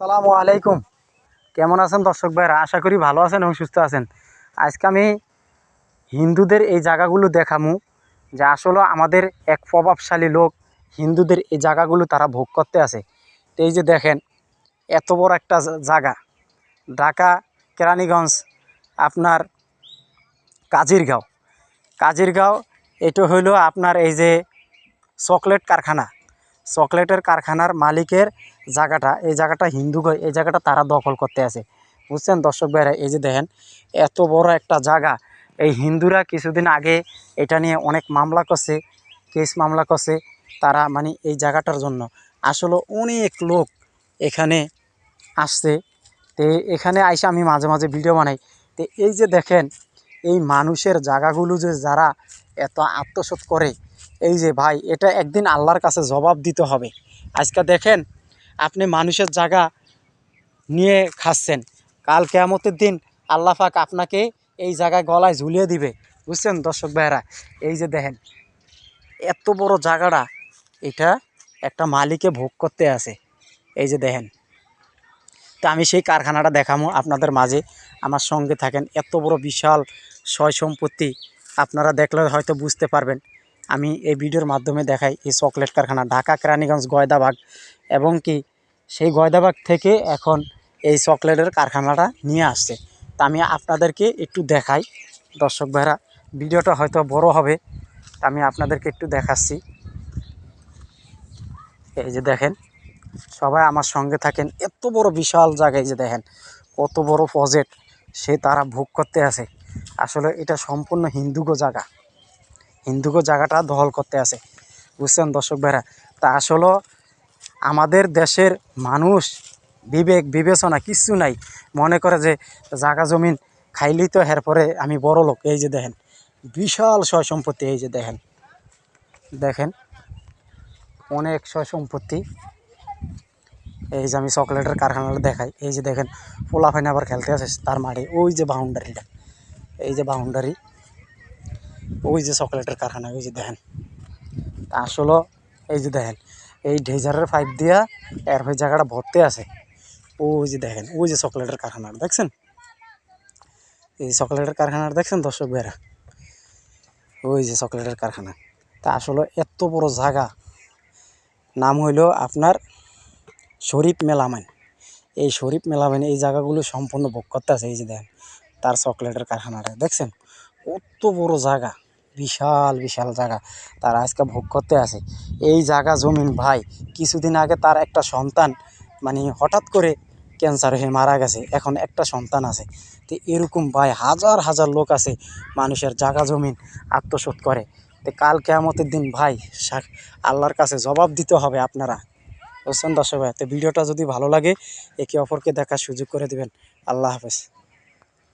আসসালামু আলাইকুম। কেমন আছেন দর্শক ভাইরা? আশা করি ভালো আছেন এবং সুস্থ আছেন। আজকে আমি হিন্দুদের এই জায়গাগুলো দেখামু যে আসলে আমাদের এক প্রভাবশালী লোক হিন্দুদের এই জায়গাগুলো তারা ভোগ করতে আছে। তো এই যে দেখেন, এত বড় একটা জায়গা, ঢাকা কেরানীগঞ্জ, আপনার কাজিরগাঁও। কাজিরগাঁও এটা হইলো আপনার এই যে চকলেট কারখানা, চকলেটের কারখানার মালিকের জায়গাটা, এই জায়গাটা হিন্দু, এই জায়গাটা তারা দখল করতে আছে, বুঝছেন দর্শক ভাইরা? এই যে দেখেন, এত বড় একটা জায়গা। এই হিন্দুরা কিছুদিন আগে এটা নিয়ে অনেক মামলা করছে, কেস মামলা করছে তারা, মানে এই জায়গাটার জন্য। আসলে অনেক লোক এখানে আসছে। তো এখানে আইসা আমি মাঝে মাঝে ভিডিও বানাই। তো এই যে দেখেন, এই মানুষের জায়গাগুলো যে যারা এত আত্মসাৎ করে, এই যে ভাই, এটা একদিন আল্লাহর কাছে জবাব দিতে হবে। আজকে দেখেন, আপনি মানুষের জায়গা নিয়ে খাচ্ছেন, কাল কিয়ামতের দিন আল্লাহ পাক আপনাকে এই জায়গায় গলায় ঝুলিয়ে দিবে, বুঝছেন দর্শক ভাইরা? এই যে দেখেন, এত বড় জায়গাটা, এটা একটা মালিকে ভোগ করতে আছে। এই যে দেখেন, তো আমি সেই কারখানাটা দেখাবো আপনাদের মাঝে, আমার সঙ্গে থাকেন। এত বড় বিশাল সয় সম্পত্তি আপনারা দেখলে হয়তো বুঝতে পারবেন। আমি এই ভিডিওর মাধ্যমে দেখাই এই চকলেট কারখানা, ঢাকা কেরানীগঞ্জ গয়দাবাগ, এবং কি সেই গয়দাবাগ থেকে এখন এই চকলেটের কারখানাটা নিয়ে আসছে। তা আমি আপনাদেরকে একটু দেখাই দর্শক ভাইরা, ভিডিওটা হয়তো বড় হবে, তা আমি আপনাদেরকে একটু দেখাচ্ছি। এই যে দেখেন, সবাই আমার সঙ্গে থাকেন। এত বড় বিশাল জায়গায় যে দেখেন, কত বড় প্রজেক্ট সে তারা ভোগ করতে আছে। আসলে এটা সম্পূর্ণ হিন্দুগো জায়গা, হিন্দুগো জায়গাটা দখল করতে আছে, বুঝছেন দর্শক ভাইরা? তা আসলে আমাদের দেশের মানুষ বিবেক বিবেচনা কিচ্ছু নাই, মনে করে যে জায়গা জমিন খাইলেই তো এরপরে আমি বড় লোক। এই যে দেখেন, বিশাল সয় সম্পত্তি। এই যে দেখেন, দেখেন অনেক সয় সম্পত্তি। এই যে আমি চকলেটের কারখানাটা দেখাই। এই যে দেখেন, পোলাপাইন আবার খেলতে আছে তার মাঠে। ওই যে বাউন্ডারিটা, এই যে বাউন্ডারি, ওই যে চকলেটের কারখানা। ওই যে দেখেন, আসলে এই যে দেখেন, এই ডেজারের পাইপ দিয়া এর ওই জায়গাটা ভরতে আছে। ওই যে দেখেন, ওই যে চকলেটের কারখানাটা দেখছেন, এই চকলেটের কারখানাটা দেখছেন দর্শক ভাইরা? ওই যে চকলেটের কারখানা। তা আসলে এত বড় জায়গা, নাম হইল আপনার শরীফ মেলামাইন। এই শরীফ মেলামাইন এই জায়গাগুলো সম্পূর্ণ ভোগ করতে আছে। এই যে দেখেন, তার চকলেটের কারখানাটা দেখছেন, কত বড় জায়গা, বিশাল বিশাল জায়গা তার আজকে ভোগ করতে আছে। এই জায়গা জমিন ভাই, কিছুদিন আগে তার একটা সন্তান, মানে হঠাৎ করে ক্যান্সার হয়ে মারা গেছে, এখন একটা সন্তান আছে। তো এরকম ভাই হাজার হাজার লোক আছে মানুষের জায়গা জমিন আত্মসাৎ করে। তো কাল কিয়ামতের দিন ভাই আল্লাহর কাছে জবাব দিতে হবে আপনারা, বুঝছেন দর্শক ভাই? তো ভিডিওটা যদি ভালো লাগে একে অপরকে দেখার সুযোগ করে দিবেন। আল্লাহ হাফেজ।